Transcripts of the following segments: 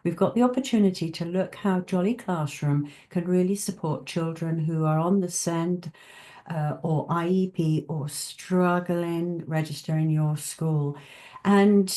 we've got the opportunity to look how Jolly Classroom can really support children who are on the SEND or IEP or struggling registering your school. And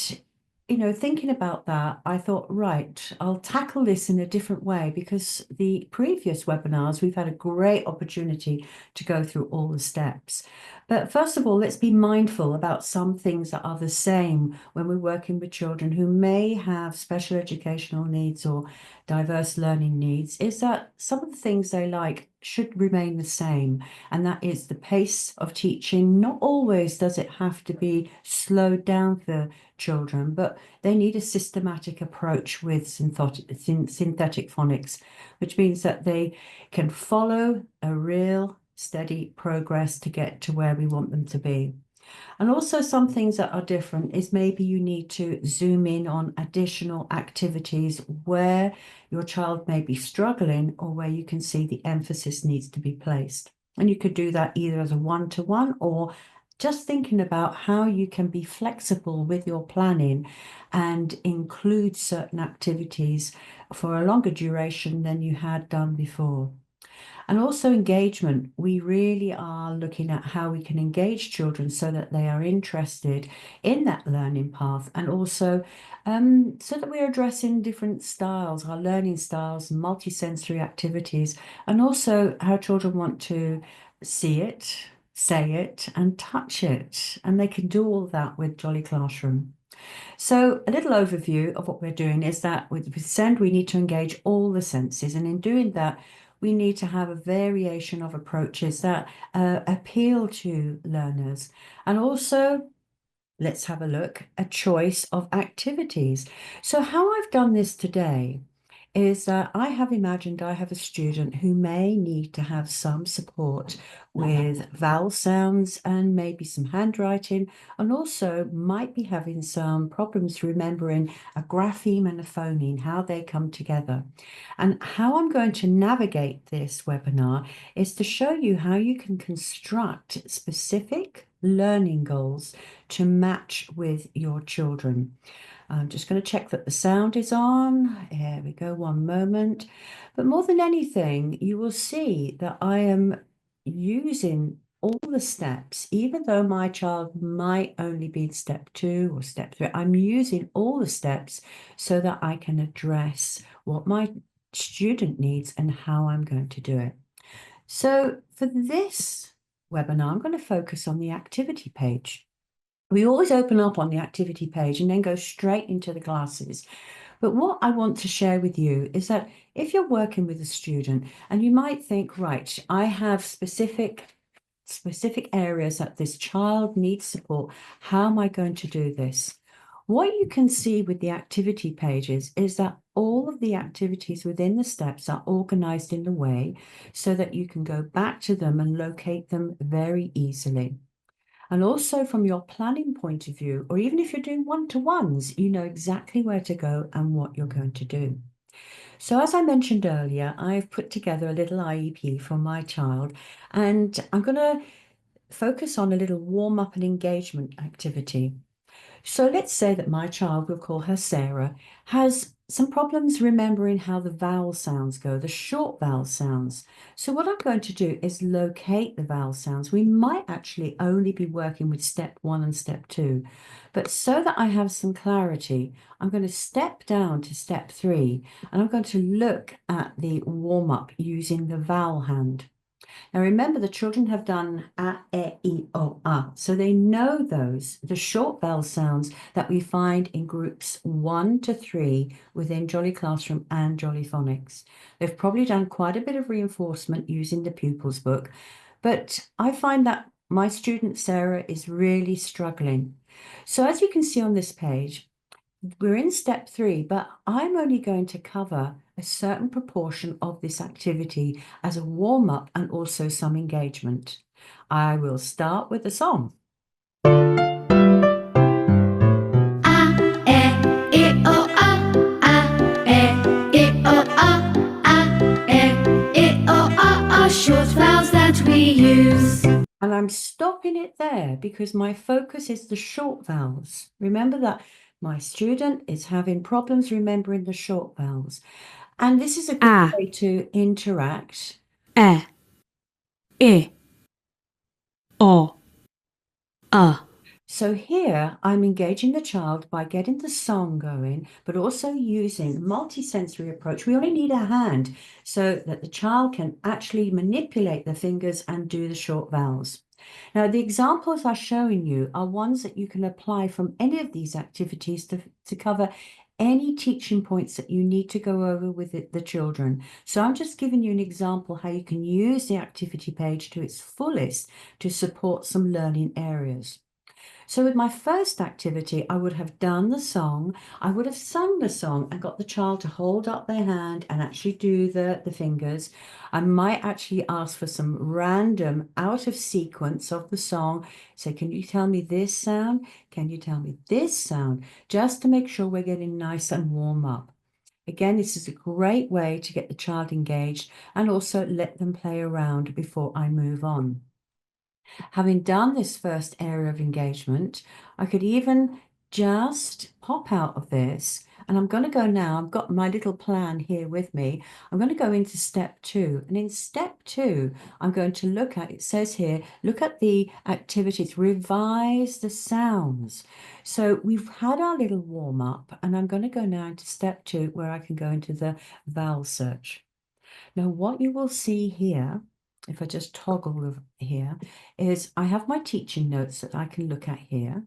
thinking about that, I thought, right, I'll tackle this in a different way because the previous webinars, we've had a great opportunity to go through all the steps. But first of all, let's be mindful about some things that are the same when we're working with children who may have special educational needs or diverse learning needs, is that some of the things they like should remain the same. And that is the pace of teaching. Not always does it have to be slowed down for children, but they need a systematic approach with synthetic phonics, which means that they can follow a real steady progress to get to where we want them to be. And also some things that are different is maybe you need to zoom in on additional activities where your child may be struggling or where you can see the emphasis needs to be placed. And you could do that either as a one-to-one or just thinking about how you can be flexible with your planning and include certain activities for a longer duration than you had done before. And also engagement, we really are looking at how we can engage children so that they are interested in that learning path, and also so that we're addressing different styles, our learning styles, multisensory activities, and also how children want to see it, say it, and touch it. And they can do all that with Jolly Classroom. So a little overview of what we're doing is that with SEND, we need to engage all the senses. And in doing that, we need to have a variation of approaches that appeal to learners. And also, let's have a look, a choice of activities. So how I've done this today is that I have imagined I have a student who may need to have some support with vowel sounds and maybe some handwriting, and also might be having some problems remembering a grapheme and a phoneme, how they come together. And how I'm going to navigate this webinar is to show you how you can construct specific learning goals to match with your children. I'm just going to check that the sound is on. Here we go, one moment. But more than anything, you will see that I am using all the steps, even though my child might only be in step 2 or step 3, I'm using all the steps so that I can address what my student needs and how I'm going to do it. So for this webinar, I'm going to focus on the activity page. We always open up on the activity page and then go straight into the classes. But what I want to share with you is that if you're working with a student and you might think, right, I have specific areas that this child needs support, how am I going to do this? What you can see with the activity pages is that all of the activities within the steps are organized in a way so that you can go back to them and locate them very easily. And also from your planning point of view, or even if you're doing one-to-ones, you know exactly where to go and what you're going to do. So as I mentioned earlier, I've put together a little IEP for my child, and I'm going to focus on a little warm-up and engagement activity. So let's say that my child, we'll call her Sarah, has some problems remembering how the vowel sounds go, the short vowel sounds. So what I'm going to do is locate the vowel sounds. We might actually only be working with step 1 and step 2, but so that I have some clarity, I'm going to step down to step 3, and I'm going to look at the warm-up using the vowel hand. Now remember, the children have done a, e, o, a, so they know those, the short vowel sounds that we find in groups 1 to 3 within Jolly Classroom and Jolly Phonics. They've probably done quite a bit of reinforcement using the pupils book, but I find that my student Sarah is really struggling. So as you can see on this page, we're in step 3, but I'm only going to cover a certain proportion of this activity as a warm-up and also some engagement. I will start with the song. Short vowels that we use. And I'm stopping it there because my focus is the short vowels. Remember that My student is having problems remembering the short vowels. And this is a good A, way to interact. E, I, O, A. So here I'm engaging the child by getting the song going, but also using multi-sensory approach. We only need a hand so that the child can actually manipulate the fingers and do the short vowels. Now, the examples I'm showing you are ones that you can apply from any of these activities to cover any teaching points that you need to go over with the children. So I'm just giving you an example how you can use the activity page to its fullest to support some learning areas. So with my first activity, I would have done the song, I would have sung the song and got the child to hold up their hand and actually do the fingers. I might actually ask for some random out of sequence of the song. Say, can you tell me this sound? Can you tell me this sound? Just to make sure we're getting nice and warm up. Again, this is a great way to get the child engaged and also let them play around before I move on. Having done this first area of engagement, I could even just pop out of this. And I'm going to go now, I've got my little plan here with me. I'm going to go into step 2. And in step 2, I'm going to look at, it says here, look at the activities, revise the sounds. So we've had our little warm up, and I'm going to go now into step 2 where I can go into the vowel search. Now, what you will see here, if I just toggle here, is I have my teaching notes that I can look at here.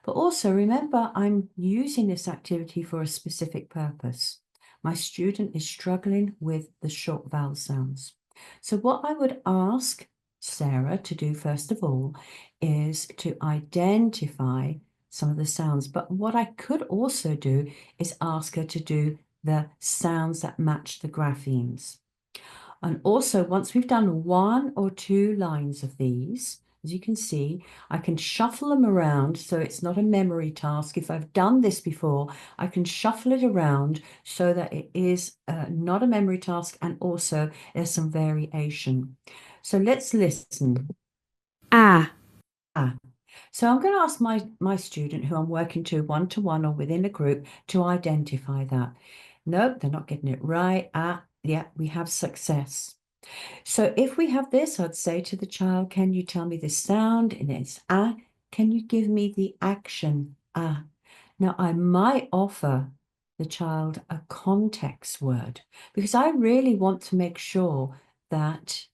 But also remember, I'm using this activity for a specific purpose. My student is struggling with the short vowel sounds. So what I would ask Sarah to do first of all is to identify some of the sounds. But what I could also do is ask her to do the sounds that match the graphemes. And also, once we've done 1 or 2 lines of these, as you can see, I can shuffle them around so it's not a memory task. If I've done this before, I can shuffle it around so that it is not a memory task and also there's some variation. So let's listen. A, Ah. So I'm going to ask my student who I'm working to one-to-one or within a group to identify that. Nope, they're not getting it right. Ah, yeah, we have success. So if we have this, I'd say to the child, can you tell me the sound? And it's ah. Can you give me the action? Ah. Now I might offer the child a context word because I really want to make sure that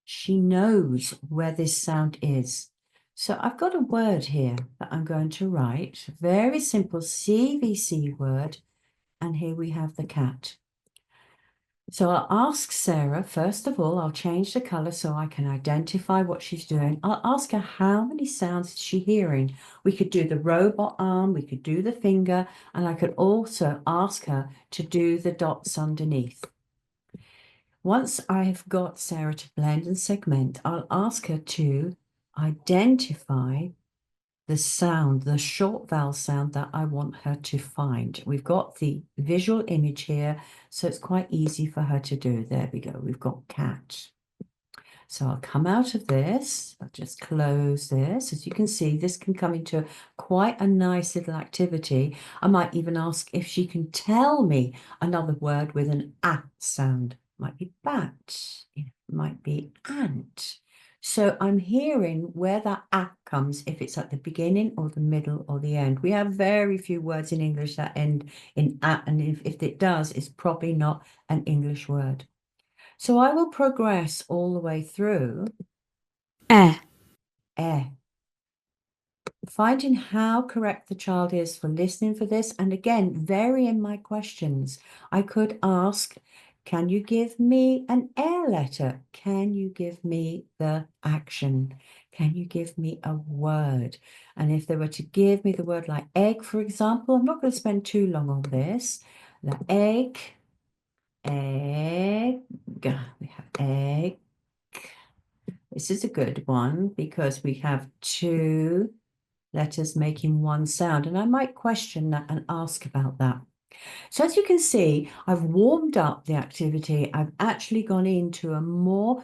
she knows where this sound is. So I've got a word here that I'm going to write, very simple CVC word, and here we have the cat. So I'll ask Sarah, first of all, I'll change the color so I can identify what she's doing. I'll ask her how many sounds is she hearing. We could do the robot arm, we could do the finger, and I could also ask her to do the dots underneath. Once I've got Sarah to blend and segment, I'll ask her to identify the sound, the short vowel sound that I want her to find. We've got the visual image here, so it's quite easy for her to do. There we go. We've got cat. So I'll come out of this. I'll just close this. As you can see, this can come into quite a nice little activity. I might even ask if she can tell me another word with an A sound. Might be bat, it might be ant. So I'm hearing where that A comes, if it's at the beginning or the middle or the end. We have very few words in English that end in A, and if it does, it's probably not an English word. So I will progress all the way through E, finding how correct the child is for listening for this. And again, varying my questions. I could ask, can you give me an air letter? Can you give me the action? Can you give me a word? And if they were to give me the word like egg, for example, I'm not going to spend too long on this. The egg, we have egg. This is a good one because we have 2 letters making 1 sound, and I might question that and ask about that. So as you can see, I've warmed up the activity. I've actually gone into a more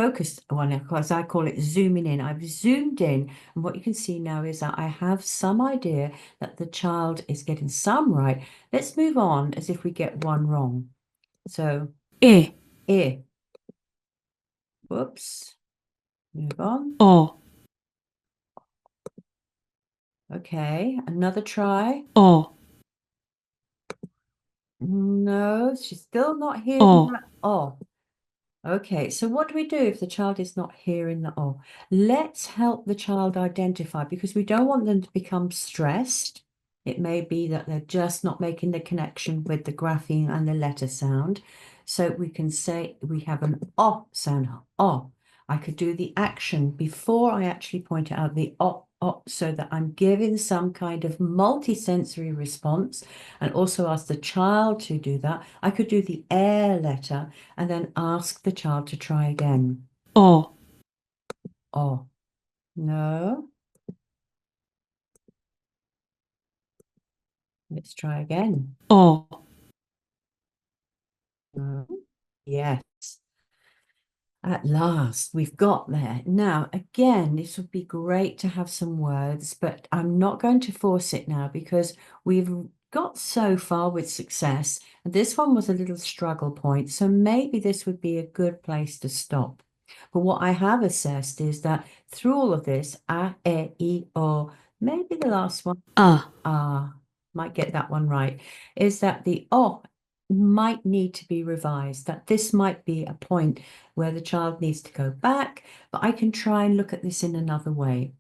focused one, because I call it zooming in. I've zoomed in, and what you can see now is that I have some idea that the child is getting some right. Let's move on as if we get one wrong. So, I, ear. Whoops. Move on. O, Okay, another try. O, No, she's still not hearing O, that. Oh, okay. So what do we do if the child is not hearing the oh? Let's help the child identify, because we don't want them to become stressed. It may be that they're just not making the connection with the grapheme and the letter sound. So we can say we have an oh sound. Oh, I could do the action before I actually point out the oh, oh, so that I'm giving some kind of multi-sensory response, and also ask the child to do that. I could do the air letter and then ask the child to try again. O, Oh, no. Let's try again. O. No. Yes. At last, we've got there. Now, again, this would be great to have some words, but I'm not going to force it now because we've got so far with success. And this one was a little struggle point, so maybe this would be a good place to stop. But what I have assessed is that through all of this, a, e, o, maybe the last one, might get that one right, is that the oh might need to be revised, that this might be a point where the child needs to go back, but I can try and look at this in another way.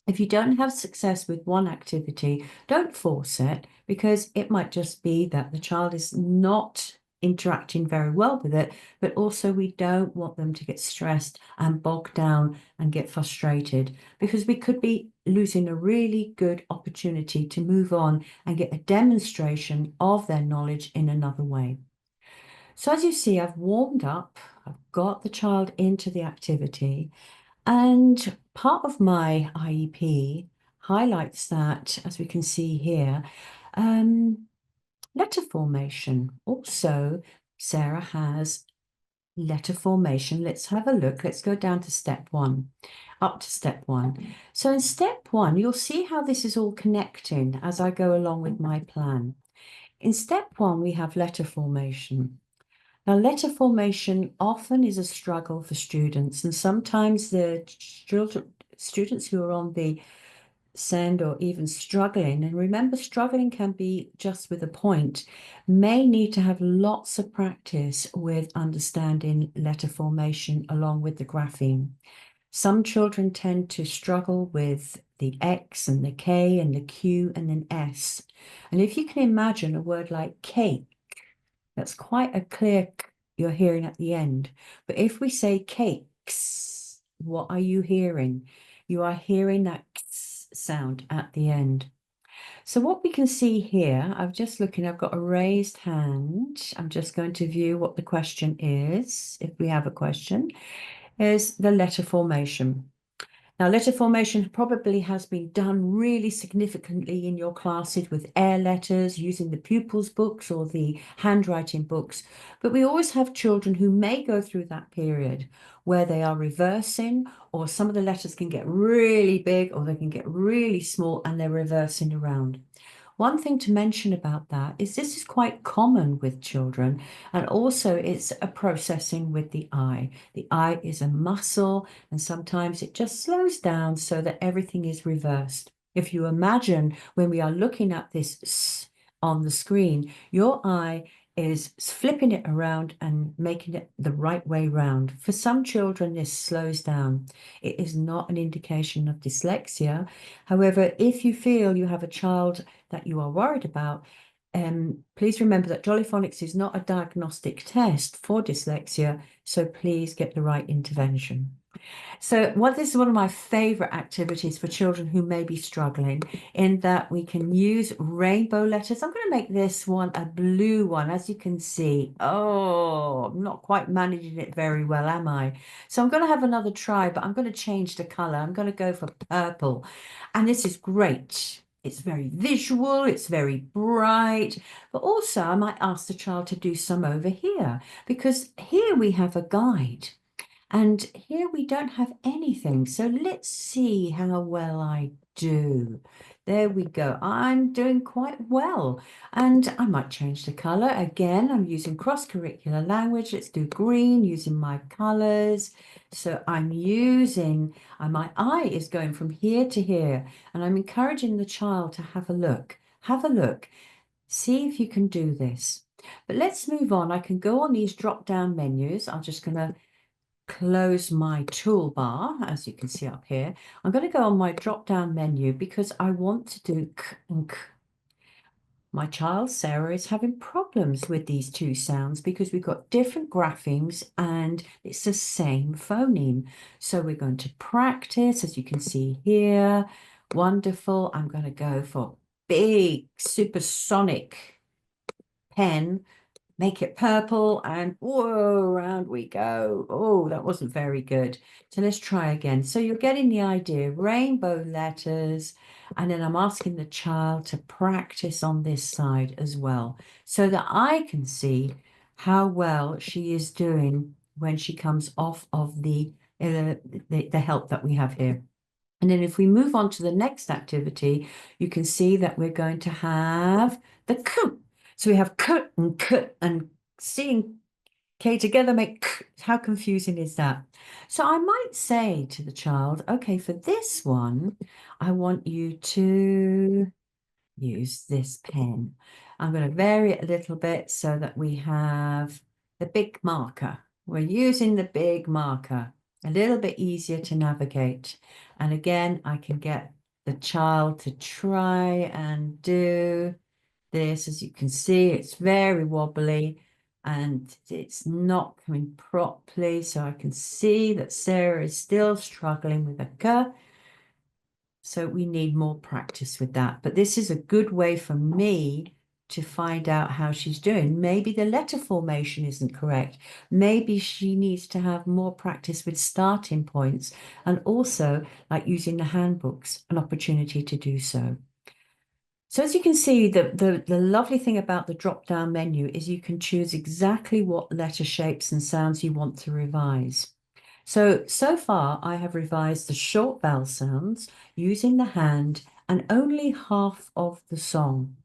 If you don't have success with one activity, don't force it, because it might just be that the child is not interacting very well with it, but also we don't want them to get stressed and bogged down and get frustrated, because we could be losing a really good opportunity to move on and get a demonstration of their knowledge in another way. So as you see, I've warmed up, I've got the child into the activity, and part of my IEP highlights that, as we can see here, letter formation. Also, Sarah has letter formation. Let's have a look. Let's go down to step one, up to step one. So in step one, you'll see how this is all connecting as I go along with my plan. In step one, we have letter formation. Now, letter formation often is a struggle for students, and sometimes the students who are on the SEND or even struggling, and remember, struggling can be just with a point, may need to have lots of practice with understanding letter formation along with the grapheme. Some children tend to struggle with the X and the K and the Q and an S. And if you can imagine a word like cake, that's quite a clear k you're hearing at the end. But if we say cakes, what are you hearing? You are hearing that x sound at the end. So what we can see here, I'm just looking, I've got a raised hand. I'm just going to view what the question is, if we have a question, is the letter formation. Now, letter formation probably has been done really significantly in your classes with air letters, using the pupils' books or the handwriting books. But we always have children who may go through that period where they are reversing, or some of the letters can get really big or they can get really small and they're reversing around. One thing to mention about that is this is quite common with children, and also it's a processing with the eye. The eye is a muscle, and sometimes it just slows down so that everything is reversed. If you imagine when we are looking at this S on the screen, your eye is flipping it around and making it the right way round. For some children, this slows down. It is not an indication of dyslexia. However, if you feel you have a child that you are worried about, please remember that Jolly Phonics is not a diagnostic test for dyslexia, so please get the right intervention. So this is one of my favorite activities for children who may be struggling, in that we can use rainbow letters. I'm going to make this one a blue one, as you can see. Oh, I'm not quite managing it very well, am I? So I'm going to have another try, but I'm going to change the color. I'm going to go for purple. And this is great. It's very visual, it's very bright, but also I might ask the child to do some over here, because here we have a guide. And here we don't have anything. So let's see how well I do. There we go. I'm doing quite well. And I might change the color. Again, I'm using cross-curricular language. Let's do green using my colors. So I'm using, my eye is going from here to here. And I'm encouraging the child to have a look. Have a look. See if you can do this. But let's move on. I can go on these drop-down menus. I'm just going to close my toolbar, as you can see up here. I'm going to go on my drop-down menu because I want to do k and k. My child Sarah is having problems with these two sounds because we've got different graphemes and it's the same phoneme. So we're going to practice, as you can see here. Wonderful. I'm going to go for big supersonic pen, make it purple, and whoa, round we go. Oh, that wasn't very good. So let's try again. So you're getting the idea, rainbow letters, and then I'm asking the child to practice on this side as well, so that I can see how well she is doing when she comes off of the help that we have here. And then if we move on to the next activity, you can see that we're going to have the k. So we have k and C and K together make k. How confusing is that? So I might say to the child, okay, for this one, I want you to use this pen. I'm going to vary it a little bit so that we have the big marker. We're using the big marker, a little bit easier to navigate. And again, I can get the child to try and do this. As you can see, it's very wobbly and it's not coming properly. So I can see that Sarah is still struggling with a K. So we need more practice with that. But this is a good way for me to find out how she's doing. Maybe the letter formation isn't correct. Maybe she needs to have more practice with starting points and also, like using the handbooks, an opportunity to do so. So as you can see, the lovely thing about the drop-down menu is you can choose exactly what letter shapes and sounds you want to revise. So far, I have revised the short vowel sounds using the hand and only half of the song.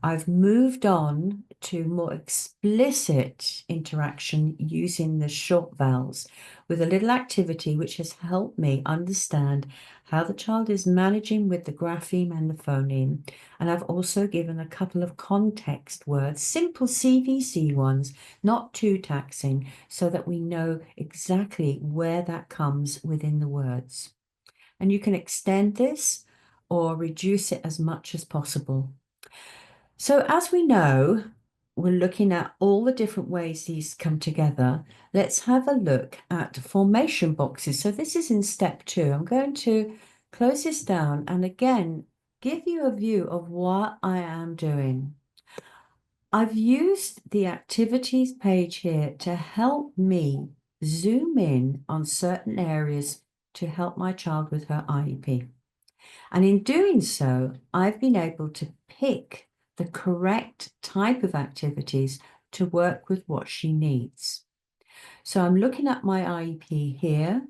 I've moved on to more explicit interaction using the short vowels with a little activity which has helped me understand how the child is managing with the grapheme and the phoneme. And I've also given a couple of context words, simple CVC ones, not too taxing, so that we know exactly where that comes within the words. And you can extend this or reduce it as much as possible. So as we know, we're looking at all the different ways these come together. Let's have a look at formation boxes. So this is in step 2. I'm going to close this down and again, give you a view of what I am doing. I've used the activities page here to help me zoom in on certain areas to help my child with her IEP. And in doing so, I've been able to pick the correct type of activities to work with what she needs. So I'm looking at my IEP here,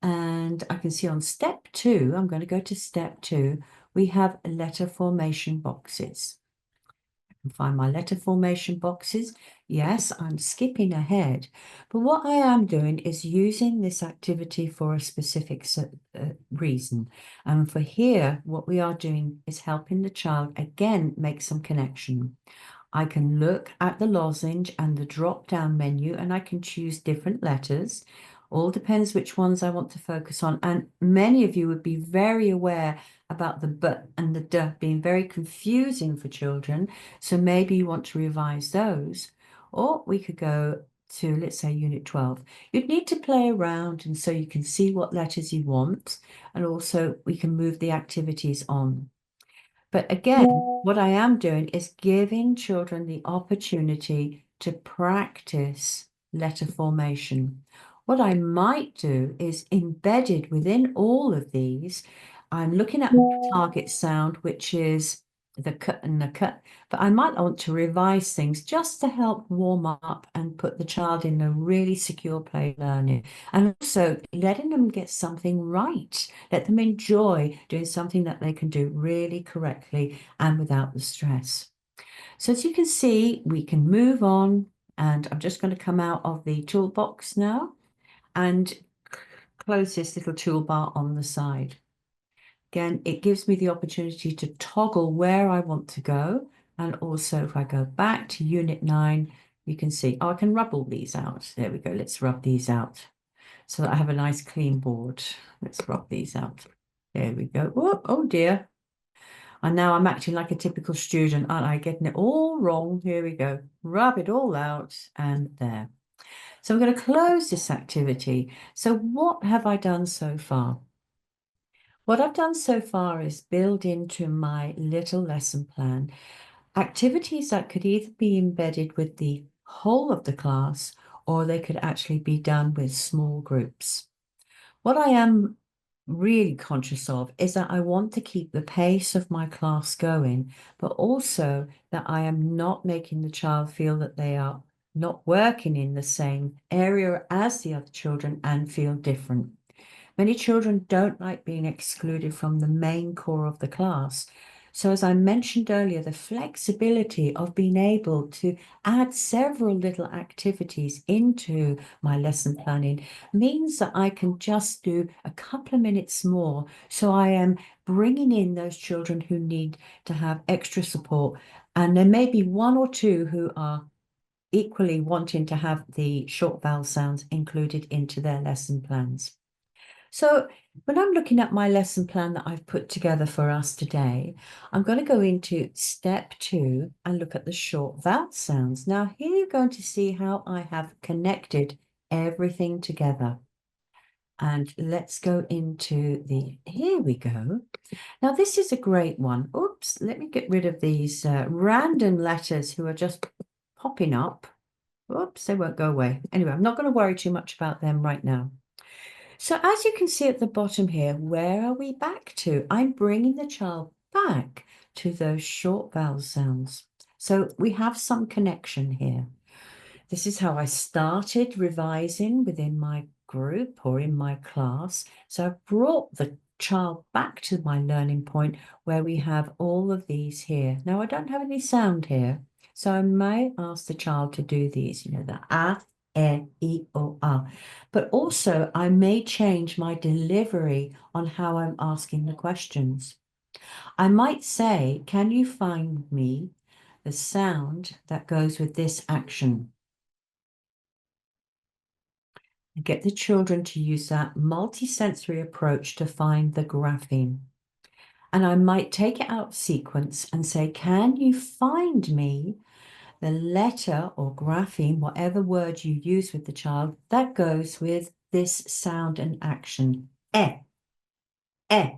and I can see on step 2, I'm going to go to step 2, we have letter formation boxes. I can find my letter formation boxes. Yes, I'm skipping ahead, but what I am doing is using this activity for a specific reason. And for here, what we are doing is helping the child again make some connection. I can look at the lozenge and the drop-down menu and I can choose different letters. All depends which ones I want to focus on. And many of you would be very aware about the B and the D being very confusing for children. So maybe you want to revise those. Or we could go to, let's say, Unit 12. You'd need to play around and so you can see what letters you want. And also we can move the activities on. But again, what I am doing is giving children the opportunity to practice letter formation. What I might do is embedded within all of these, I'm looking at the target sound, which is the k and the k, but I might want to revise things just to help warm up and put the child in a really secure play learning. And also letting them get something right, let them enjoy doing something that they can do really correctly and without the stress. So as you can see, we can move on, and I'm just going to come out of the toolbox now and close this little toolbar on the side. Again, it gives me the opportunity to toggle where I want to go. And also if I go back to Unit 9, you can see, oh, I can rub all these out. There we go. Let's rub these out so that I have a nice clean board. Let's rub these out. There we go. Oh dear. And now I'm acting like a typical student, aren't I? Getting it all wrong. Here we go. Rub it all out and there. So I'm going to close this activity. So what have I done so far? What I've done so far is build into my little lesson plan activities that could either be embedded with the whole of the class or they could actually be done with small groups. What I am really conscious of is that I want to keep the pace of my class going, but also that I am not making the child feel that they are not working in the same area as the other children and feel different. Many children don't like being excluded from the main core of the class. So as I mentioned earlier, the flexibility of being able to add several little activities into my lesson planning means that I can just do a couple of minutes more. So I am bringing in those children who need to have extra support. And there may be one or two who are equally wanting to have the short vowel sounds included into their lesson plans. So when I'm looking at my lesson plan that I've put together for us today, I'm going to go into step 2 and look at the short vowel sounds. Now here you're going to see how I have connected everything together. And let's go into here we go. Now this is a great one. Oops, let me get rid of these random letters who are just popping up. Oops, they won't go away. Anyway, I'm not going to worry too much about them right now. So as you can see at the bottom here, where are we back to? I'm bringing the child back to those short vowel sounds. So we have some connection here. This is how I started revising within my group or in my class. So I brought the child back to my learning point where we have all of these here. Now I don't have any sound here, so I may ask the child to do these, the a, e, o, a. But also I may change my delivery on how I'm asking the questions. I might say, can you find me the sound that goes with this action? Get the children to use that multisensory approach to find the grapheme. And I might take it out of sequence and say, can you find me the letter or grapheme, whatever word you use with the child, that goes with this sound and action? Eh, eh.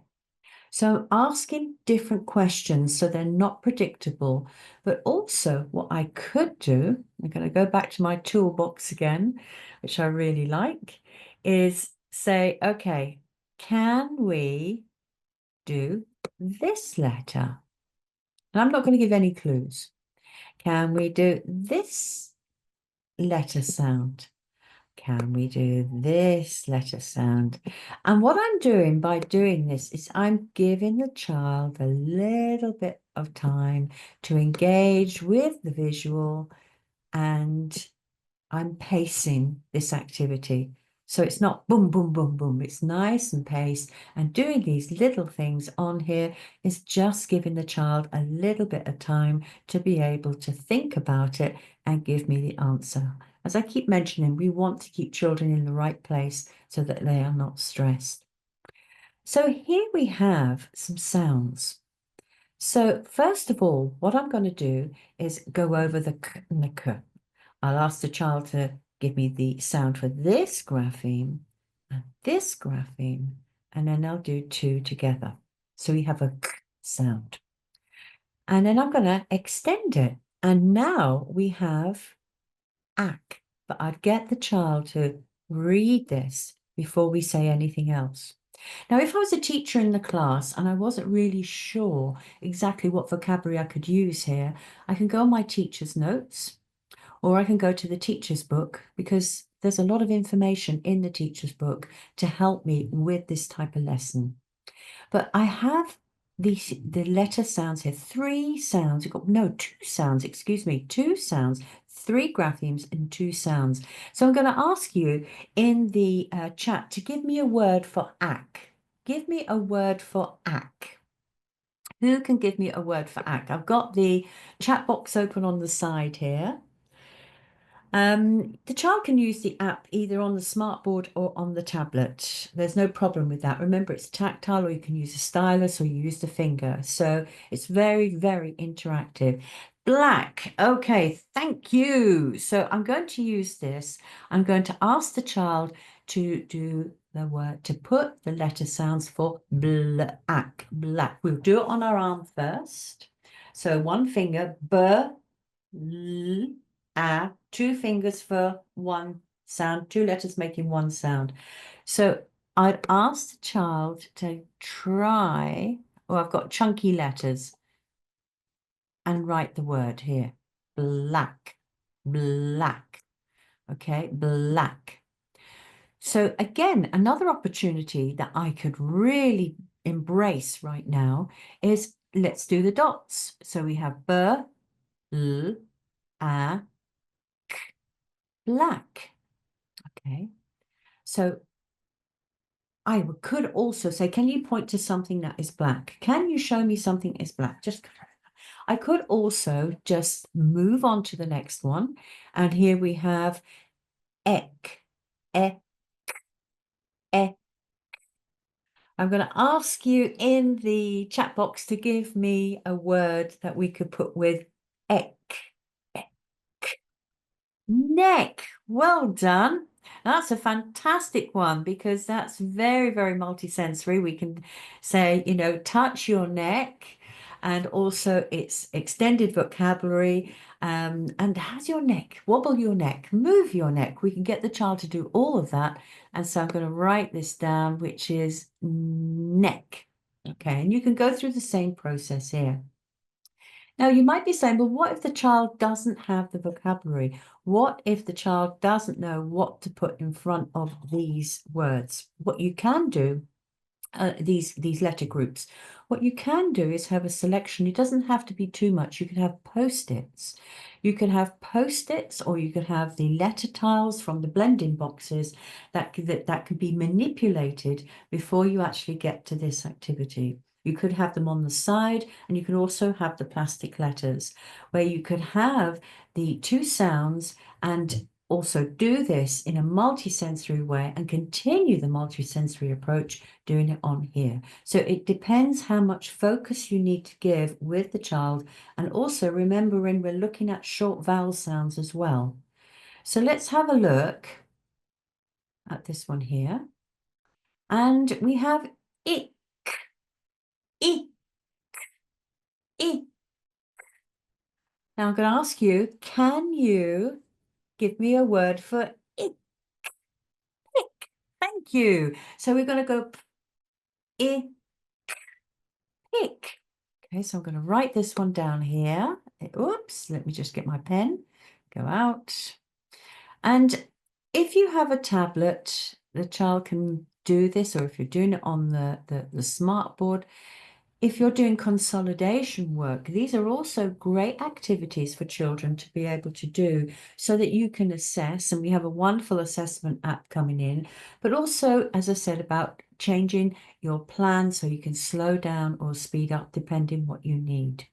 So asking different questions so they're not predictable, but also what I could do, I'm going to go back to my toolbox again, which I really like, is say, okay, can we do this letter? And I'm not going to give any clues. Can we do this letter sound? Can we do this letter sound? And what I'm doing by doing this is I'm giving the child a little bit of time to engage with the visual, and I'm pacing this activity. So it's not boom, boom, boom, boom. It's nice and paced. And doing these little things on here is just giving the child a little bit of time to be able to think about it and give me the answer. As I keep mentioning, we want to keep children in the right place so that they are not stressed. So here we have some sounds. So first of all, what I'm going to do is go over the k and the k. I'll ask the child to give me the sound for this grapheme and this grapheme, and then I'll do two together. So we have a k sound. And then I'm going to extend it. And now we have ak, but I'd get the child to read this before we say anything else. Now, if I was a teacher in the class and I wasn't really sure exactly what vocabulary I could use here, I can go on my teacher's notes or I can go to the teacher's book because there's a lot of information in the teacher's book to help me with this type of lesson. But I have the letter sounds here, three sounds. You've got, no, two sounds, excuse me, two sounds, three graphemes and two sounds. So I'm going to ask you in the chat to give me a word for ack. Give me a word for ack. Who can give me a word for ack? I've got the chat box open on the side here. The child can use the app either on the smartboard or on the tablet. There's no problem with that. Remember, it's tactile, or you can use a stylus or you use the finger. So it's very, very interactive. Black. Okay, thank you. So I'm going to use this. I'm going to ask the child to do the word, to put the letter sounds for black. Black. We'll do it on our arm first. So one finger, b, l, two fingers for one sound, two letters making one sound. So I'd ask the child to try, oh, I've got chunky letters, and write the word here. Black, black. Okay, black. So again, another opportunity that I could really embrace right now is let's do the dots. So we have b, l, a, black. Okay. So I could also say, can you point to something that is black? Can you show me something is black? Just, I could also just move on to the next one. And here we have ek, ek, ek. I'm going to ask you in the chat box to give me a word that we could put with ek. Ek. Neck. Well done. That's a fantastic one because that's very, very multisensory. We can say, you know, touch your neck, and also it's extended vocabulary. And how's your neck? Wobble your neck, move your neck. We can get the child to do all of that. And so I'm going to write this down, which is neck. Okay, and you can go through the same process here. Now, you might be saying, well, what if the child doesn't have the vocabulary? What if the child doesn't know what to put in front of these words? What you can do, these letter groups, what you can do is have a selection. It doesn't have to be too much. You can have post-its. You can have post-its, or you can have the letter tiles from the blending boxes that could be manipulated before you actually get to this activity. You could have them on the side, and you can also have the plastic letters where you could have the two sounds and also do this in a multisensory way and continue the multisensory approach doing it on here. So it depends how much focus you need to give with the child, and also remembering we're looking at short vowel sounds as well. So let's have a look at this one here. And we have it. I, I. Now I'm going to ask you, can you give me a word for it? Pick. Thank you. So we're going to go I, pick. Okay, so I'm going to write this one down here. Oops, let me just get my pen. Go out. And if you have a tablet, the child can do this, or if you're doing it on the smart board, if you're doing consolidation work, these are also great activities for children to be able to do so that you can assess, and we have a wonderful assessment app coming in, but also, as I said, about changing your plan so you can slow down or speed up depending what you need.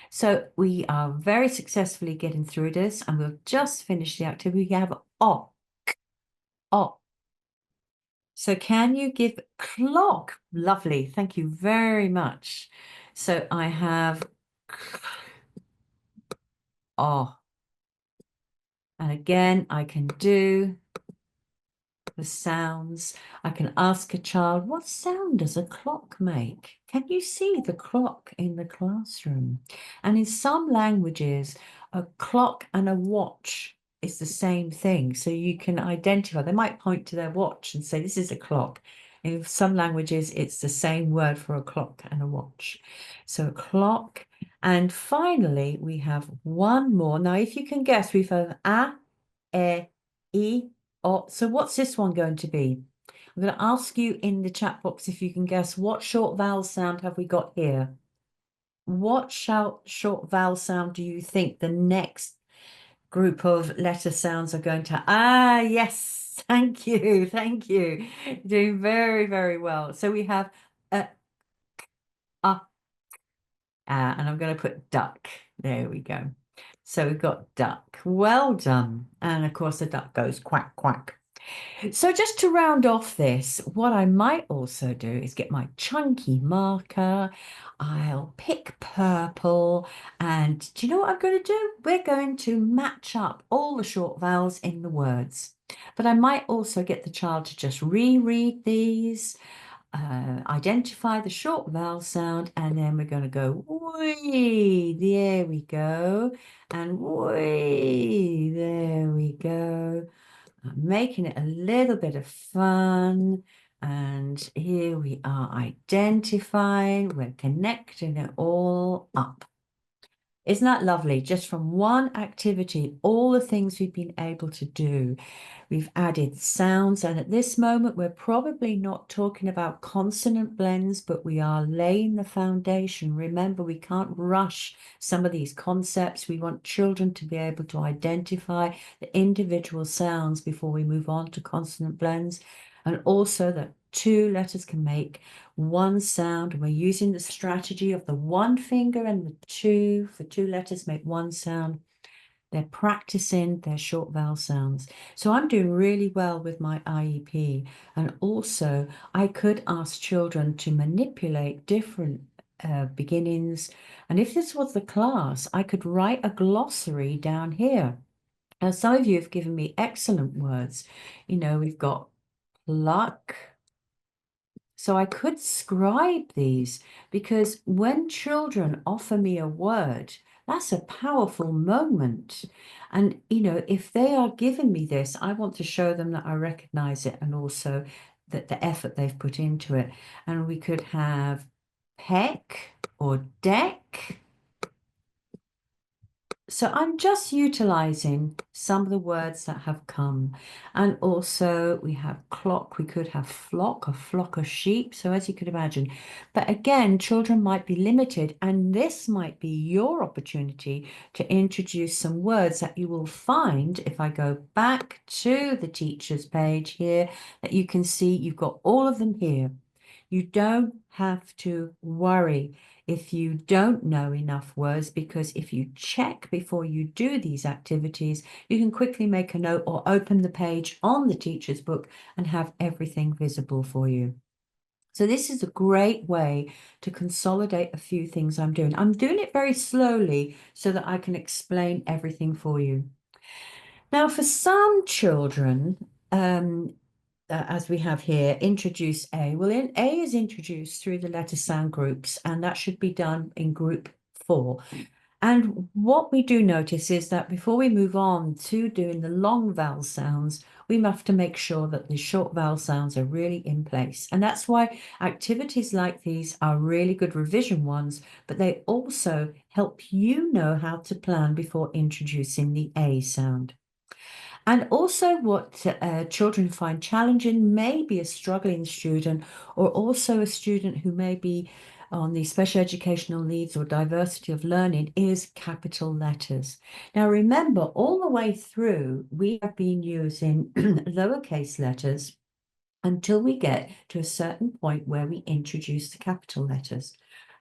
So we are very successfully getting through this, and we'll just finish the activity. We have ok, ok. So can you give clock? Lovely. Thank you very much. So I have oh. And again, I can do the sounds. I can ask a child, what sound does a clock make? Can you see the clock in the classroom? And in some languages, a clock and a watch is the same thing. So you can identify, they might point to their watch and say, this is a clock. In some languages, it's the same word for a clock and a watch. So a clock. And finally, we have one more. Now, if you can guess, we've had a, e, o. So what's this one going to be? I'm going to ask you in the chat box if you can guess what short vowel sound have we got here? What short vowel sound do you think the next group of letter sounds are going to? Ah, yes, thank you, thank you. You're doing very, very well. So we have and I'm going to put duck. There we go. So we've got duck. Well done. And of course the duck goes quack, quack. So just to round off this, what I might also do is get my chunky marker. I'll pick purple. And do you know what I'm going to do? We're going to match up all the short vowels in the words. But I might also get the child to just reread these, identify the short vowel sound, and then we're going to go, wee, there we go. And wee, there we go. I'm making it a little bit of fun. And here we are identifying, we're connecting it all up. Isn't that lovely? Just from one activity, all the things we've been able to do. We've added sounds, and at this moment, we're probably not talking about consonant blends, but we are laying the foundation. Remember, we can't rush some of these concepts. We want children to be able to identify the individual sounds before we move on to consonant blends, and also that two letters can make one sound. We're using the strategy of the one finger and the two for two letters make one sound. They're practicing their short vowel sounds. So I'm doing really well with my IEP. And also, I could ask children to manipulate different beginnings. And if this was the class, I could write a glossary down here. Now, some of you have given me excellent words. You know, we've got pluck. So I could scribe these, because when children offer me a word, that's a powerful moment. And, you know, if they are giving me this, I want to show them that I recognize it, and also that the effort they've put into it. And we could have peck or deck. So I'm just utilizing some of the words that have come. And also we have clock, we could have flock, a flock of sheep. So as you could imagine, but again, children might be limited, and this might be your opportunity to introduce some words that you will find if I go back to the teacher's page here, that you can see you've got all of them here. You don't have to worry if you don't know enough words, because if you check before you do these activities, you can quickly make a note or open the page on the teacher's book and have everything visible for you. So this is a great way to consolidate a few things I'm doing. I'm doing it very slowly so that I can explain everything for you. Now, for some children, as we have here, introduce A. Well, A is introduced through the letter sound groups, and that should be done in group 4. And what we do notice is that before we move on to doing the long vowel sounds, we have to make sure that the short vowel sounds are really in place. And that's why activities like these are really good revision ones, but they also help you know how to plan before introducing the A sound. And also what children find challenging may be a struggling student, or also a student who may be on the special educational needs or diversity of learning, is capital letters. Now remember, all the way through, we have been using lowercase letters until we get to a certain point where we introduce the capital letters.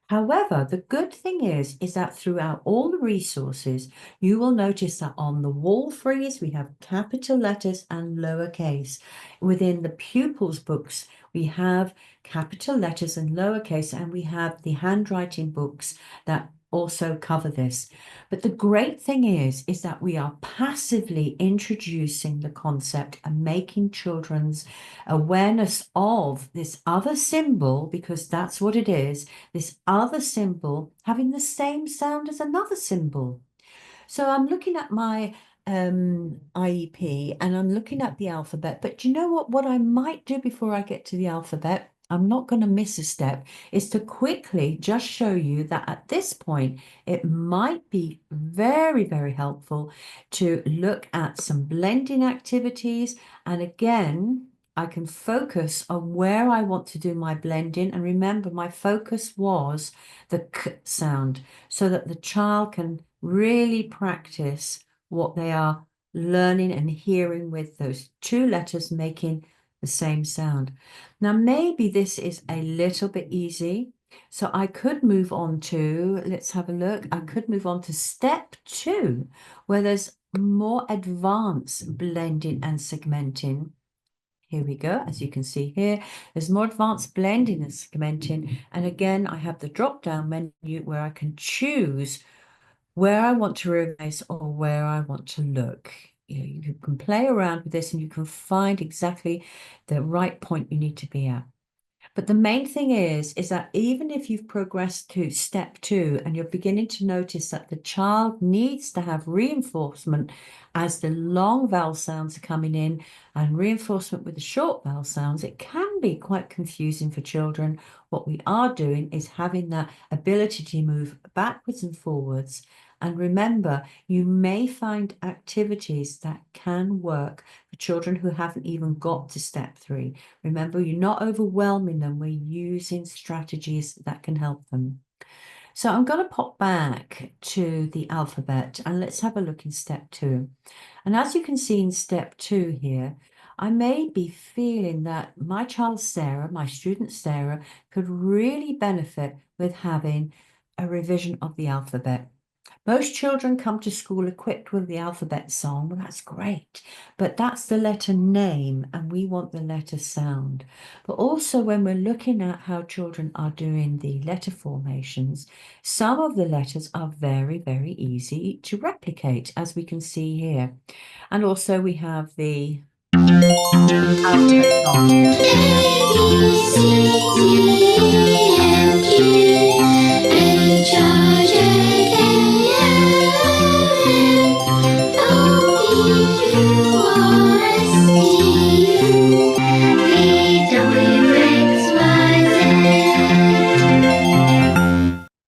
However, the good thing is that throughout all the resources, you will notice that on the wall frieze, we have capital letters and lowercase. Within the pupils' books, we have capital letters and lowercase, and we have the handwriting books that also cover this. But the great thing is that we are passively introducing the concept and making children's awareness of this other symbol, because that's what it is, this other symbol having the same sound as another symbol. So I'm looking at my IEP and I'm looking at the alphabet, but do you know what I might do before I get to the alphabet? I'm not going to miss a step, is to quickly just show you that at this point, it might be very, very helpful to look at some blending activities. And again, I can focus on where I want to do my blending. And remember, my focus was the k sound so that the child can really practice what they are learning and hearing with those two letters making the same sound. Now, maybe this is a little bit easy. So I could move on to, let's have a look. I could move on to step 2, where there's more advanced blending and segmenting. Here we go. As you can see here, there's more advanced blending and segmenting. And again, I have the drop-down menu where I can choose where I want to revise or where I want to look. You can play around with this and you can find exactly the right point you need to be at. But the main thing is that even if you've progressed to step 2 and you're beginning to notice that the child needs to have reinforcement as the long vowel sounds are coming in and reinforcement with the short vowel sounds, it can be quite confusing for children. What we are doing is having that ability to move backwards and forwards. And remember, you may find activities that can work for children who haven't even got to step 3. Remember, you're not overwhelming them. We're using strategies that can help them. So I'm going to pop back to the alphabet and let's have a look in step 2. And as you can see in step 2 here, I may be feeling that my child Sarah, my student Sarah, could really benefit with having a revision of the alphabet. Most children come to school equipped with the alphabet song. Well, that's great, but that's the letter name and we want the letter sound. But also when we're looking at how children are doing the letter formations, some of the letters are very, very easy to replicate, as we can see here. And also we have the alphabet song.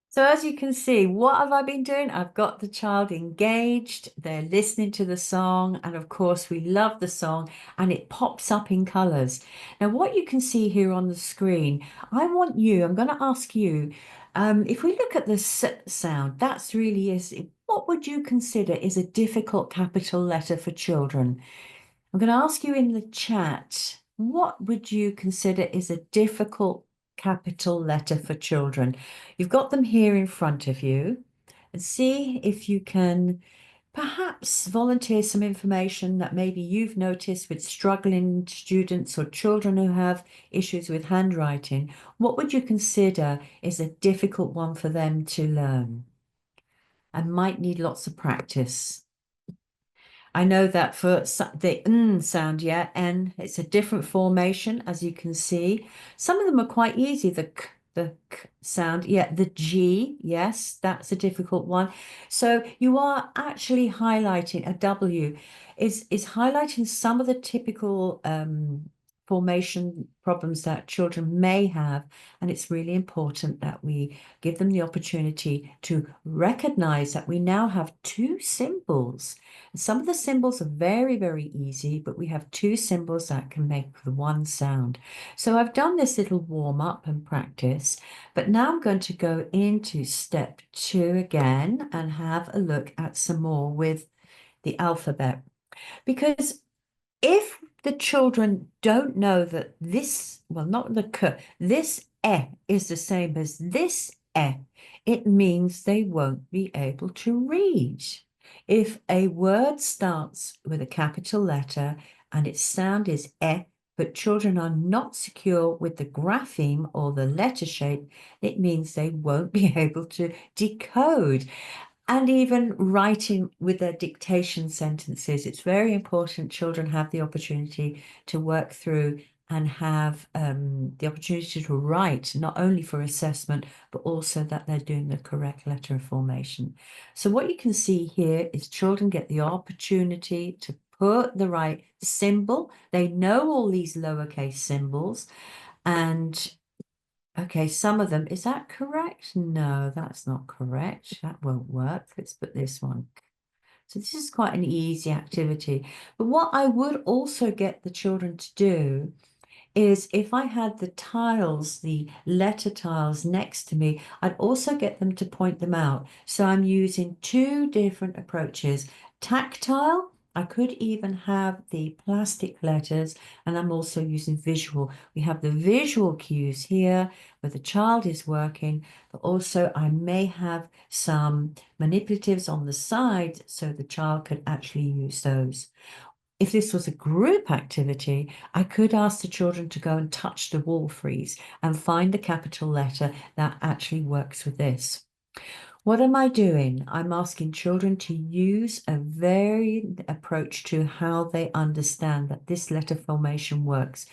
So as you can see, what have I been doing? I've got the child engaged, they're listening to the song, and of course we love the song and it pops up in colours. Now what you can see here on the screen, I'm going to ask you, if we look at the S sound, that's really is, what would you consider is a difficult capital letter for children? I'm going to ask you in the chat, what would you consider is a difficult capital letter for children? You've got them here in front of you, and see if you can perhaps volunteer some information that maybe you've noticed with struggling students or children who have issues with handwriting. What would you consider is a difficult one for them to learn and might need lots of practice? I know that for the N sound, yeah, N, it's a different formation, as you can see. Some of them are quite easy, the K sound, yeah, the G, yes, that's a difficult one. So you are actually highlighting a W, is highlighting some of the typical formation problems that children may have, and it's really important that we give them the opportunity to recognize that we now have two symbols. Some of the symbols are very, very easy, but we have two symbols that can make the one sound. So I've done this little warm up and practice, but now I'm going to go into step 2 again and have a look at some more with the alphabet. Because if the children don't know that this, well, not the K, this E is the same as this E, it means they won't be able to read. If a word starts with a capital letter and its sound is E, but children are not secure with the grapheme or the letter shape, it means they won't be able to decode. And even writing with their dictation sentences, it's very important children have the opportunity to work through and have the opportunity to write, not only for assessment, but also that they're doing the correct letter formation. So what you can see here is children get the opportunity to put the right symbol. They know all these lowercase symbols. And okay, some of them, is that correct? No, that's not correct. That won't work. Let's put this one. So this is quite an easy activity. But what I would also get the children to do is if I had the tiles, the letter tiles next to me, I'd also get them to point them out. So I'm using two different approaches. Tactile, I could even have the plastic letters, and I'm also using visual. We have the visual cues here where the child is working, but also I may have some manipulatives on the side so the child could actually use those. If this was a group activity, I could ask the children to go and touch the wall frieze and find the capital letter that actually works with this. What am I doing? I'm asking children to use a varied approach to how they understand that this letter formation works.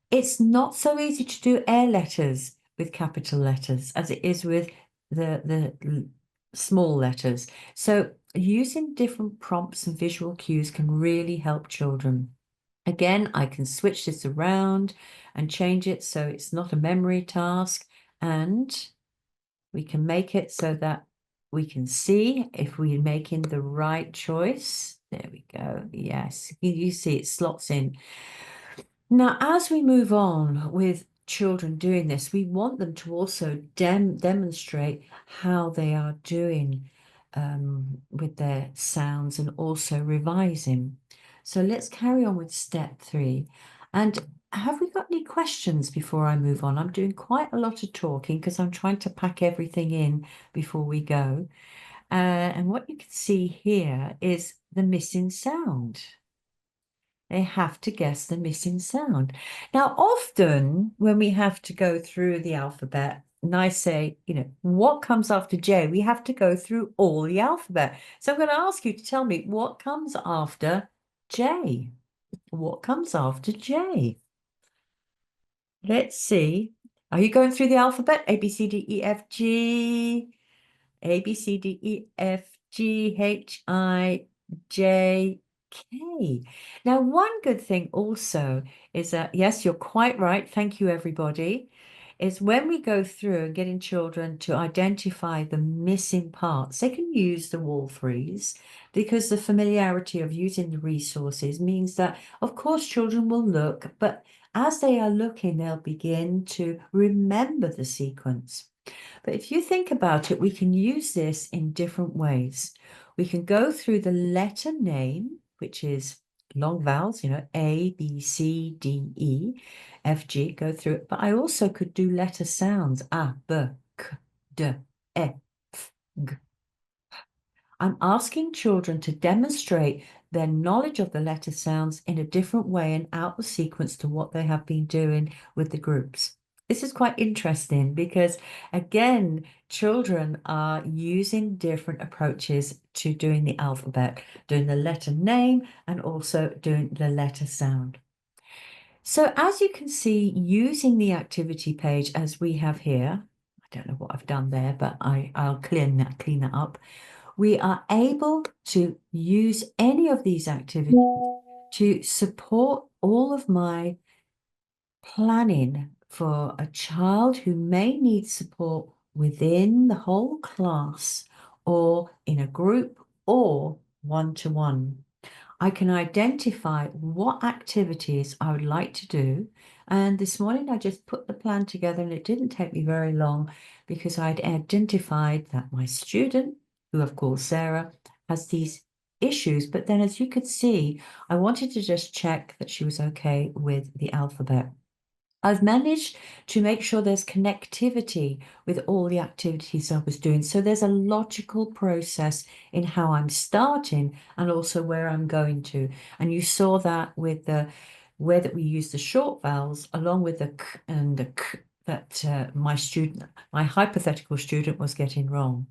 It's not so easy to do air letters with capital letters as it is with the small letters. So using different prompts and visual cues can really help children. Again, I can switch this around and change it so it's not a memory task, and we can make it so that we can see if we're making the right choice. There we go. Yes, you see it slots in. Now, as we move on with children doing this, we want them to also demonstrate how they are doing with their sounds and also revising. So let's carry on with step 3. And have we got any questions before I move on? I'm doing quite a lot of talking because I'm trying to pack everything in before we go. And what you can see here is the missing sound. They have to guess the missing sound. Now, often when we have to go through the alphabet, and I say, what comes after J? We have to go through all the alphabet. So I'm going to ask you to tell me what comes after J. What comes after J? Let's see. Are you going through the alphabet? A, B, C, D, E, F, G. A, B, C, D, E, F, G, H, I, J, K. Now, one good thing also is that, yes, you're quite right. Thank you, everybody. Is when we go through and getting children to identify the missing parts, they can use the wall freeze because the familiarity of using the resources means that, of course, children will look, but as they are looking, they'll begin to remember the sequence. But if you think about it, we can use this in different ways. We can go through the letter name, which is long vowels, A, B, C, D, E, F, G, go through it. But I also could do letter sounds, A, B, K, D, E, F, G. I'm asking children to demonstrate their knowledge of the letter sounds in a different way and out of sequence to what they have been doing with the groups. This is quite interesting because, again, children are using different approaches to doing the alphabet, doing the letter name and also doing the letter sound. So as you can see, using the activity page as we have here, I don't know what I've done there, but I'll clean that up. We are able to use any of these activities to support all of my planning for a child who may need support within the whole class or in a group or one-to-one. I can identify what activities I would like to do. And this morning I just put the plan together and it didn't take me very long because I'd identified that my student, who I've called Sarah, has these issues. But then as you could see, I wanted to just check that she was okay with the alphabet. I've managed to make sure there's connectivity with all the activities I was doing. So there's a logical process in how I'm starting and also where I'm going to. And you saw that with the where that we use the short vowels along with the k and the k that my hypothetical student was getting wrong.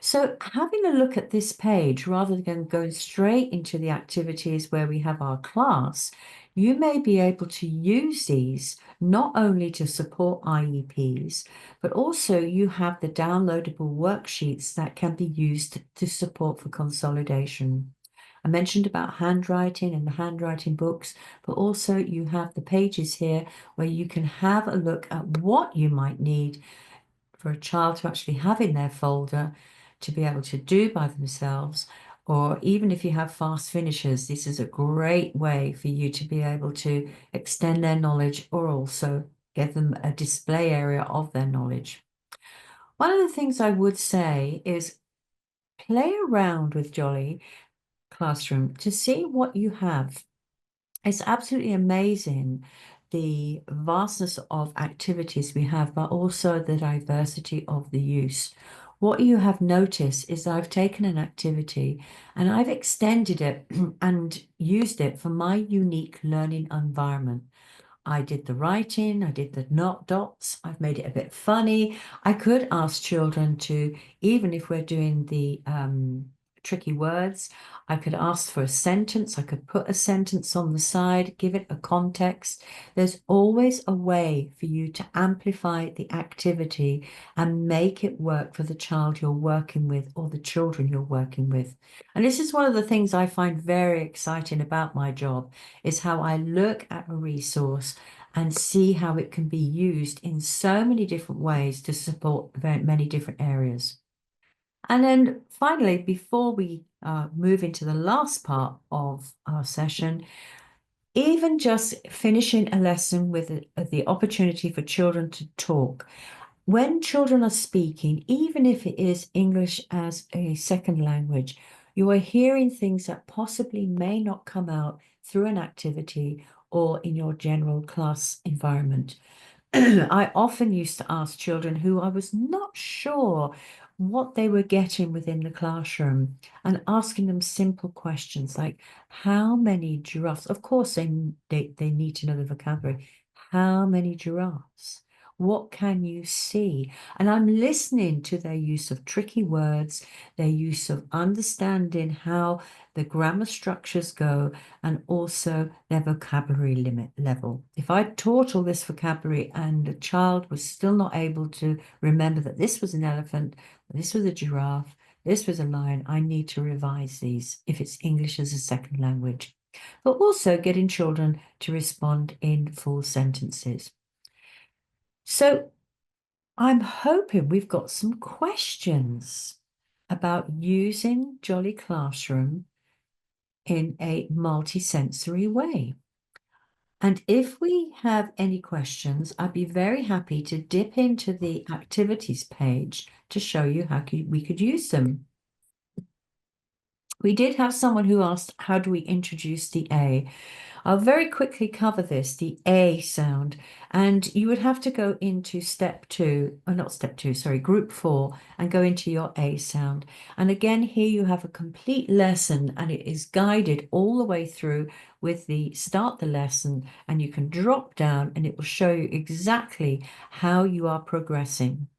So having a look at this page, rather than going straight into the activities where we have our class, you may be able to use these not only to support IEPs, but also you have the downloadable worksheets that can be used to support for consolidation. I mentioned about handwriting and the handwriting books, but also you have the pages here where you can have a look at what you might need for a child to actually have in their folder to be able to do by themselves. Or even if you have fast finishers, this is a great way for you to be able to extend their knowledge or also give them a display area of their knowledge. One of the things I would say is play around with Jolly Classroom to see what you have. It's absolutely amazing the vastness of activities we have, but also the diversity of the use. What you have noticed is I've taken an activity and I've extended it and used it for my unique learning environment. I did the writing, I did the not dots, I've made it a bit funny. I could ask children to, even if we're doing the tricky words, I could ask for a sentence, I could put a sentence on the side, give it a context. There's always a way for you to amplify the activity and make it work for the child you're working with or the children you're working with. And this is one of the things I find very exciting about my job, is how I look at a resource and see how it can be used in so many different ways to support very many different areas. And then finally, before we move into the last part of our session, even just finishing a lesson with the opportunity for children to talk. When children are speaking, even if it is English as a second language, you are hearing things that possibly may not come out through an activity or in your general class environment. I often used to ask children who I was not sure what they were getting within the classroom and asking them simple questions like, how many giraffes? Of course, they need to know the vocabulary. How many giraffes? What can you see? And I'm listening to their use of tricky words, their use of understanding how the grammar structures go, and also their vocabulary limit level. If I taught all this vocabulary and the child was still not able to remember that this was an elephant, this was a giraffe, this was a lion, I need to revise these if it's English as a second language. But also getting children to respond in full sentences. So I'm hoping we've got some questions about using Jolly Classroom in a multi-sensory way. And if we have any questions, I'd be very happy to dip into the activities page to show you how we could use them. We did have someone who asked, how do we introduce the A? I'll very quickly cover this, the A sound, and you would have to go into step two, or not step two, sorry, group 4, and go into your A sound. And again, here you have a complete lesson and it is guided all the way through with the start the lesson, and you can drop down and it will show you exactly how you are progressing.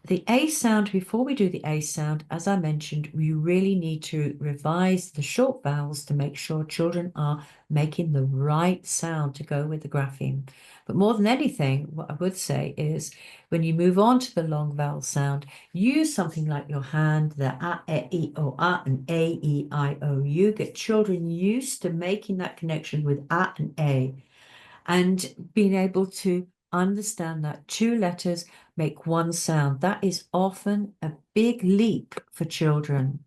The A sound, before we do the A sound, as I mentioned, you really need to revise the short vowels to make sure children are making the right sound to go with the grapheme. But more than anything, what I would say is when you move on to the long vowel sound, use something like your hand, the A, E, O, A, and A, E, I, O, U. Get children used to making that connection with A and A, and being able to understand that two letters make one sound. That is often a big leap for children.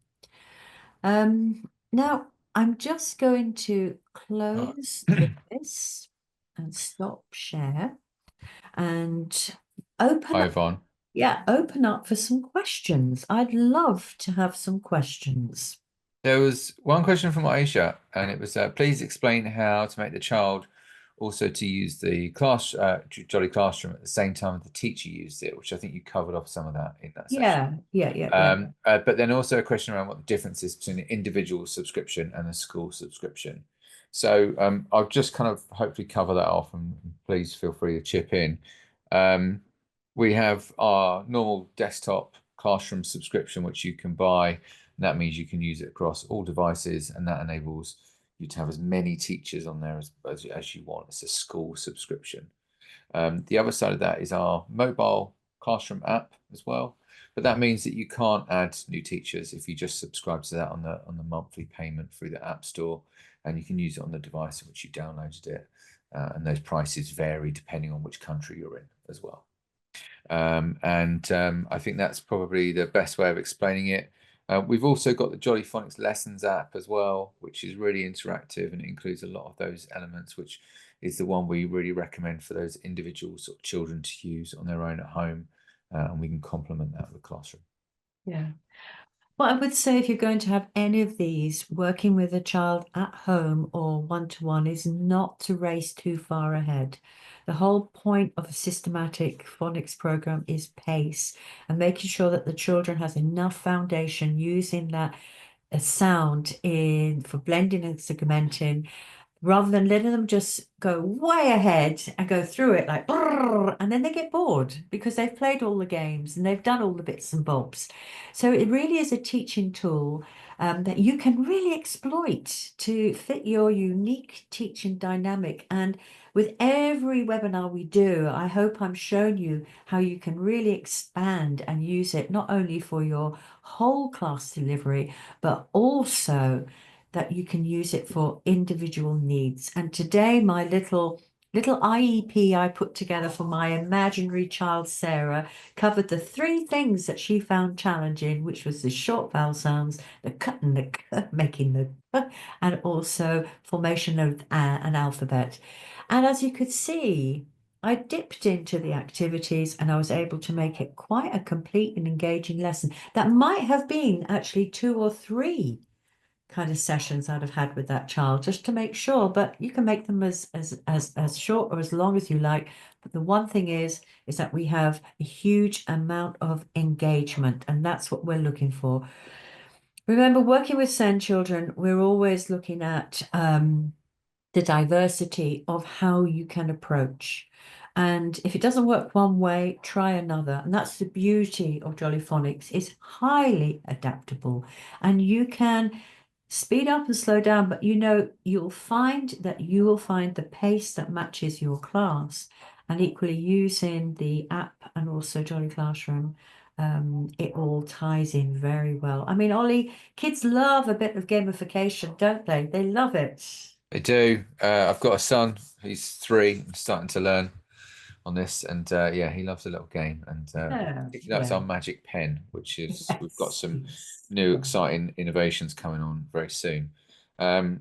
Now, I'm just going to close this and stop share and open Hi, up. Yvonne. Yeah, open up for some questions. I'd love to have some questions. There was one question from Aisha, and it was, please explain how to make the child also to use the Jolly Classroom at the same time the teacher used it, which I think you covered off some of that in that session. Yeah. But then also a question around what the difference is between the individual subscription and the school subscription. So I'll just kind of hopefully cover that off, and please feel free to chip in. We have our normal desktop classroom subscription, which you can buy. And that means you can use it across all devices, and that enables you to have as many teachers on there as you want. It's a school subscription. The other side of that is our mobile classroom app as well. But that means that you can't add new teachers if you just subscribe to that on the monthly payment through the App Store, and you can use it on the device in which you downloaded it. And those prices vary depending on which country you're in as well. I think that's probably the best way of explaining it. We've also got the Jolly Phonics Lessons app as well, which is really interactive and it includes a lot of those elements, which is the one we really recommend for those individual sort of children to use on their own at home. And we can complement that with Classroom. Yeah. Well, I would say if you're going to have any of these, working with a child at home or one-to-one is not to race too far ahead. The whole point of a systematic phonics program is pace and making sure that the children has enough foundation using that sound in for blending and segmenting, rather than letting them just go way ahead and go through it like, "Brrr," and then they get bored because they've played all the games and they've done all the bits and bobs. So it really is a teaching tool that you can really exploit to fit your unique teaching dynamic. And with every webinar we do, I hope I'm showing you how you can really expand and use it not only for your whole class delivery, but also that you can use it for individual needs. And today, my little IEP I put together for my imaginary child, Sarah, covered the 3 things that she found challenging, which was the short vowel sounds, the cut and the k, making the k, and also formation of an alphabet. And as you could see, I dipped into the activities and I was able to make it quite a complete and engaging lesson that might have been actually 2 or 3 kind of sessions I'd have had with that child just to make sure. But you can make them as short or as long as you like. But the one thing is that we have a huge amount of engagement, and that's what we're looking for. Remember, working with SEND children, we're always looking at the diversity of how you can approach. And if it doesn't work one way, try another. And that's the beauty of Jolly Phonics. It's highly adaptable, and you can speed up and slow down, but you'll find the pace that matches your class. And equally using the app and also Jolly Classroom, it all ties in very well. I mean, Ollie, kids love a bit of gamification, don't they? They love it. They do. I've got a son, he's 3, and starting to learn on this, and yeah, he loves a little game, and that's our magic pen, which is we've got some new exciting innovations coming on very soon. I'd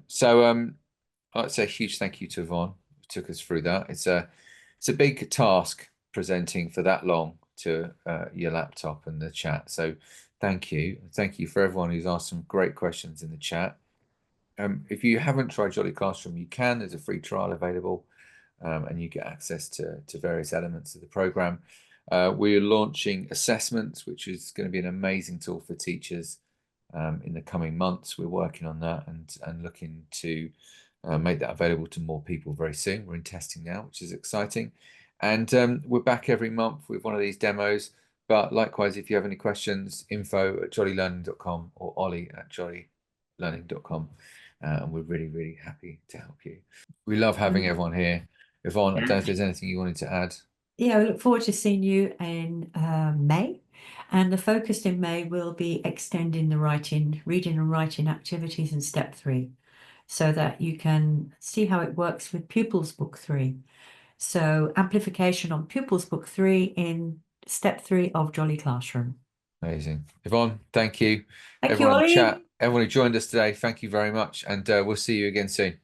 like to say a huge thank you to Yvonne who took us through that. It's a big task presenting for that long to your laptop and the chat, so thank you for everyone who's asked some great questions in the chat. If you haven't tried Jolly Classroom, you can. There's a free trial available, and you get access to various elements of the program. We're launching assessments, which is going to be an amazing tool for teachers in the coming months. We're working on that and looking to make that available to more people very soon. We're in testing now, which is exciting. And we're back every month with one of these demos. But likewise, if you have any questions, info@jollylearning.com or ollie@jollylearning.com. And we're really, really happy to help you. We love having everyone here. Yvonne, I don't know if there's anything you wanted to add. Yeah, we look forward to seeing you in May. And the focus in May will be extending the reading and writing activities in step 3, so that you can see how it works with Pupils Book 3. So amplification on Pupils Book 3 in step 3 of Jolly Classroom. Amazing. Yvonne, thank you. Thank Everyone you, in the Ollie. chat, everyone who joined us today, thank you very much. And we'll see you again soon.